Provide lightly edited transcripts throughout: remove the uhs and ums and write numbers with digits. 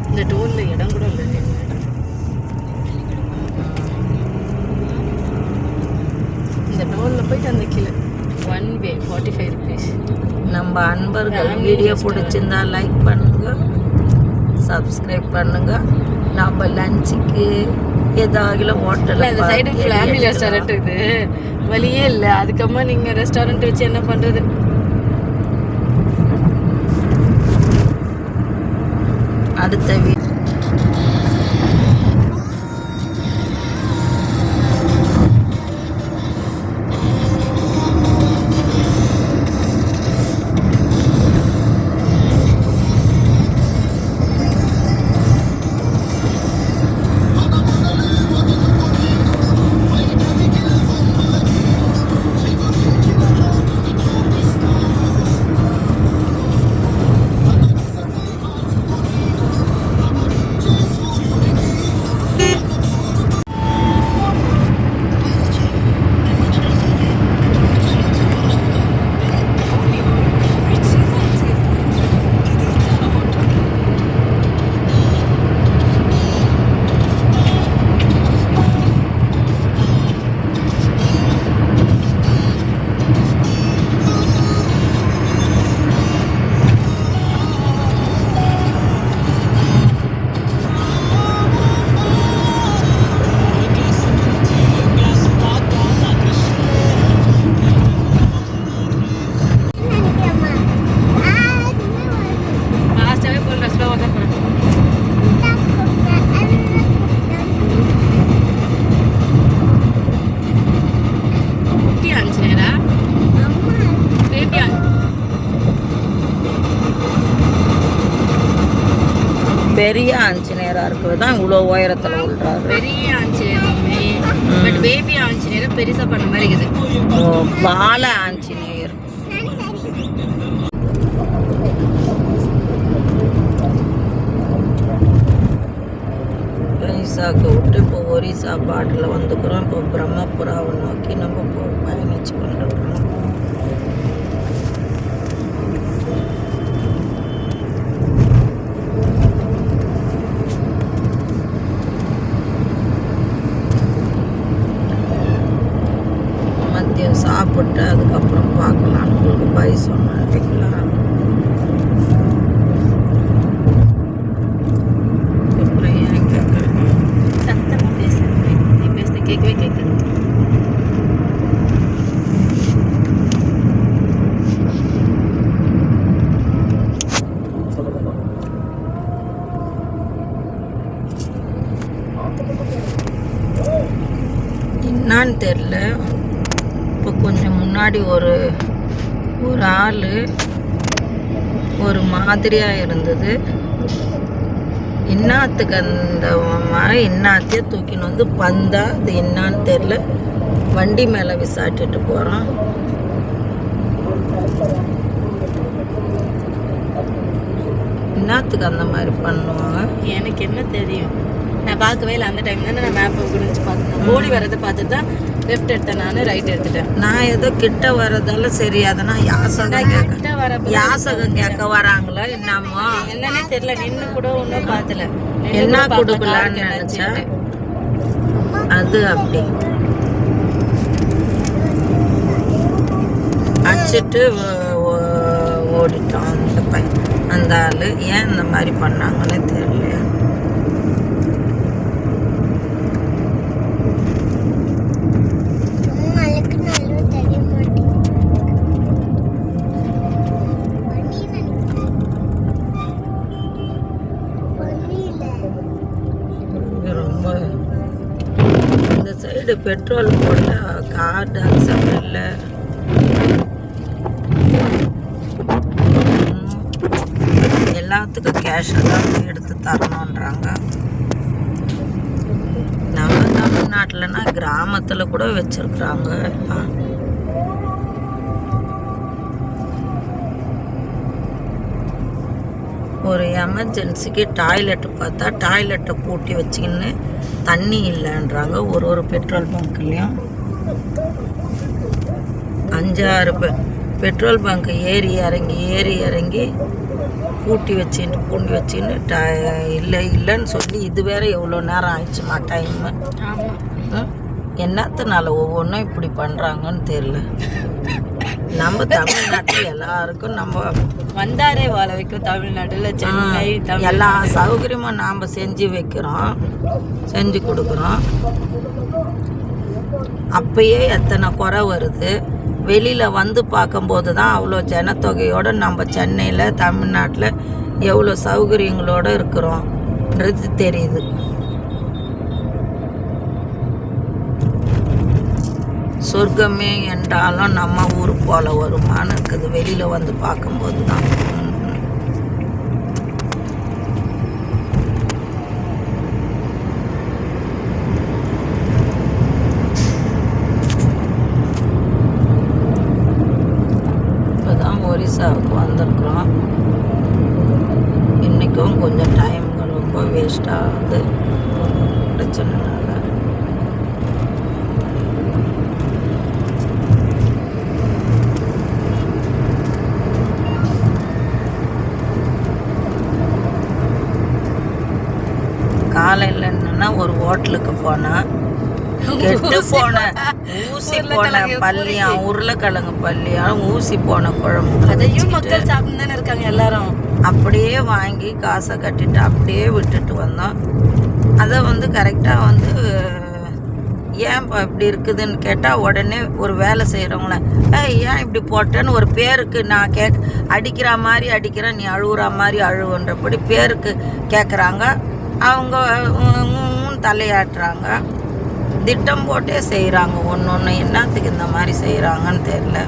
இந்த டோலில் இடம் கூட இல்லை. இந்த டோலில் போயிட்டு அந்த கீழே 1 way 45 rupees. நம்ம அன்பர்கள் வீடியோ பிடிச்சிருந்தா லைக் பண்ணுங்க, சப்ஸ்கிரைப் பண்ணுங்க. நம்ம லஞ்சுக்கு ஏதாவது ஹோட்டலில் அந்த சைடு ஃபேமிலி ரெஸ்டாரண்ட் இருக்குது, வழியே இல்லை. அதுக்கப்புறமா நீங்கள் ரெஸ்டாரண்ட் வச்சு என்ன பண்ணுறது? அடுத்த பெரிய ஆஞ்சநேயராக இருக்கிறது தான் இவ்வளோ உயரத்தில் விழுறாரு. பெரிய ஆஞ்சநேயர், பட் பேபி ஆஞ்சநேயர் பெருசாக பண்ண மாதிரி இருக்குது. பால ஆஞ்சநேயர். ஒரிசாவுக்கு விட்டு இப்போ ஒரிசா பாட்டில் வந்துக்கிறோம். இப்போ பிரம்மபுராவை நோக்கி நம்ம பயணிச்சு கொண்டிருக்கிறோம். மதியம் சாப்பிட்டு அதுக்கப்புறம் பார்க்கலான்னு உங்களுக்கு பை சொன்னீங்களா? என்னான்னு தெரில. இப்போ கொஞ்சம் முன்னாடி ஒரு ஆள் ஒரு மாதிரியாக இருந்தது. என்னாத்துக்கு அந்த என்னாத்தையே தூக்கின்னு வந்து பந்தா அது என்னான்னு தெரில. வண்டி மேலே விசாட்டிட்டு போகிறோம். என்னத்துக்கு அந்த மாதிரி பண்ணுவாங்க எனக்கு என்ன தெரியும், நான் பார்க்கவே இல்லை. அந்த டைம் தானே நான் மேப்பை குறித்து பார்த்தேன். ஓடி வரதை பார்த்துட்டு தான் லெஃப்ட் எடுத்தேன், நான் ரைட் எடுத்துட்டேன். நான் ஏதோ கிட்ட வர்றதால சரி, அதனால் யாசகம் கேட்க வராங்களா என்னமோ என்னன்னே தெரியல. நின்று கூட ஒன்றும் பார்த்தல, என்ன கொடுக்கலான்னு நினச்சேன். அது அப்படி அடிச்சுட்டு ஓடிட்டோம். அந்த ஆள் ஏன் இந்த மாதிரி பண்ணாங்கன்னு தெரியலையா. இந்த சைடு பெட்ரோல் போட்ட கார்டு அக்செப்ட் இல்லை. எல்லாத்துக்கும் கேஷை தான் எடுத்து தரணுன்றாங்க. நம்ம தமிழ்நாட்டில்னா கிராமத்தில் கூட வச்சுருக்குறாங்க. ஒரு எமர்ஜென்சிக்கு டாய்லெட்டு பார்த்தா டாய்லெட்டை பூட்டி வச்சிக்கின்னு தண்ணி இல்லைன்றாங்க. ஒரு பெட்ரோல் பங்க்லேயும் 5-6 பெட்ரோல் பங்க் ஏறி இறங்கி பூட்டி வச்சுன்னு இல்லைன்னு சொல்லி இது வேற எவ்வளோ நேரம் ஆயிடுச்சுமா டைமு. ஆமாம். என்னத்தினால ஒவ்வொன்றும் இப்படி பண்ணுறாங்கன்னு தெரியல. நம்ம தமிழ்நாட்டில் எல்லாருக்கும் நம்ம வந்தாரே வாழ வைக்கும் தமிழ்நாட்டில் சென்னை எல்லா சௌகரியமும் நாம் செஞ்சு கொடுக்குறோம். அப்பயே எத்தனை குறை வருது. வெளியில் வந்து பார்க்கும்போது தான் அவ்வளோ ஜனத்தொகையோடு நம்ம சென்னையில் தமிழ்நாட்டில் எவ்வளோ சௌகரியங்களோடு இருக்கிறோன்றது தெரியுது. சொர்க்கமே என்றாலும் நம்ம ஊர் போல் வருமானம் இருக்குது வெளியில் வந்து பார்க்கும்போது தான். இப்போதான் ஒரிசாவுக்கு வந்திருக்கிறோம். இன்றைக்கும் கொஞ்சம் டைம் ரொம்ப வேஸ்ட் ஆகுது பிரச்சனைனால. காலையில் என்னன்னா ஒரு ஹோட்டலுக்கு போனால் கெட்டு போன ஊசி போன பள்ளியாம் உருளைக்கிழங்கு பள்ளியாம் ஊசி போன குழம்பு அதையும் மக்கள் சாப்பிட்டு தானே இருக்காங்க எல்லாரும். அப்படியே வாங்கி காசை கட்டிட்டு அப்படியே விட்டுட்டு வந்தோம். அதை வந்து கரெக்டாக ஏன் இப்போ இப்படி இருக்குதுன்னு கேட்டால் உடனே ஒரு வேலை செய்கிறவங்கள ஏன் இப்படி போட்டேன்னு ஒரு பேருக்கு நான் அடிக்கிற மாதிரி அடிக்கிறேன், நீ அழுகுற மாதிரி அழுவுன்றபடி பேருக்கு கேட்குறாங்க. அவங்க தலையாட்டுறாங்க. திட்டம் போட்டே செய்கிறாங்க. ஒன்று என்னத்துக்கு இந்த மாதிரி செய்கிறாங்கன்னு தெரியல.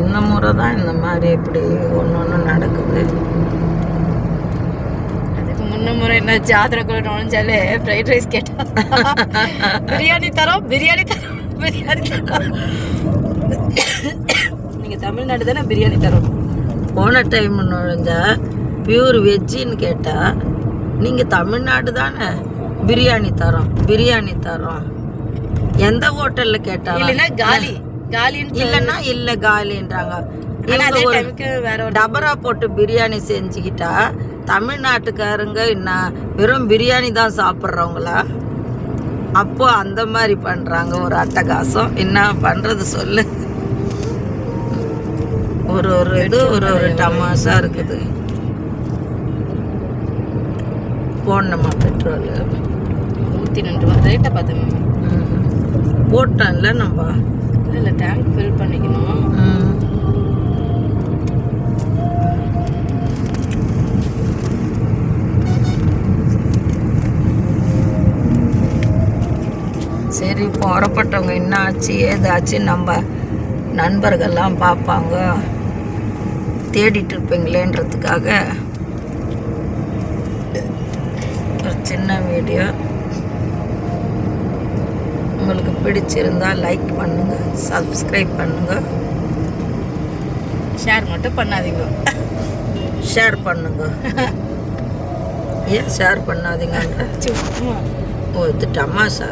இந்த முறை தான் இந்த மாதிரி இப்படி ஒன்று நடக்குது. அதுக்கு முறை என்ன ஜாத்திரைக்குள்ள நுழைஞ்சாலே ஃப்ரைட் ரைஸ் கேட்டா பிரியாணி தரோம். நீங்கள் தமிழ்நாடு தானே பிரியாணி தரோம். போன டைம் நுழைஞ்சா பியூர் வெஜ்ஜின்னு கேட்டால் நீங்கள் தமிழ்நாடு தானே பிரியாணி தரோம். எந்த ஹோட்டலில் கேட்டாலும் இல்லைன்னா இல்லை காலின்றாங்க. டபரா போட்டு பிரியாணி செஞ்சுக்கிட்டா தமிழ்நாட்டுக்காரங்க என்ன வெறும் பிரியாணி தான் சாப்பிட்றவங்களா? அப்போ அந்த மாதிரி பண்ணுறாங்க. ஒரு அட்டகாசம். என்ன பண்ணுறது சொல்லு. ஒரு ஒரு டமாசா இருக்குது. போடணுமா பெட்ரோல்? 102 ரூபா ரேட்டை பார்த்தேன். போட்டோம்ல நம்ம. இல்லை டேங்க் ஃபில் பண்ணிக்கணும். சரி, புறப்பட்டவங்க என்ன ஆச்சு ஏதாச்சு நம்ம நண்பர்கள்லாம் பார்ப்பாங்க, தேடிட்டு இருப்பீங்களேன்றதுக்காக ஒரு சின்ன வீடியோ. உங்களுக்கு பிடிச்சிருந்தா லைக் பண்ணுங்க, சப்ஸ்கிரைப் பண்ணுங்க, ஷேர் மட்டும் பண்ணாதீங்க. ஷேர் பண்ணுங்க. ஏன் ஷேர் பண்ணாதீங்கன்ற? ஓ, இது டமாசா.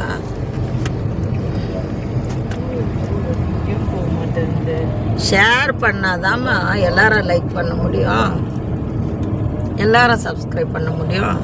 ஷேர் பண்ணாதாம்மா எல்லாரும் லைக் பண்ண முடியும், எல்லாரும் சப்ஸ்கிரைப் பண்ண முடியும்.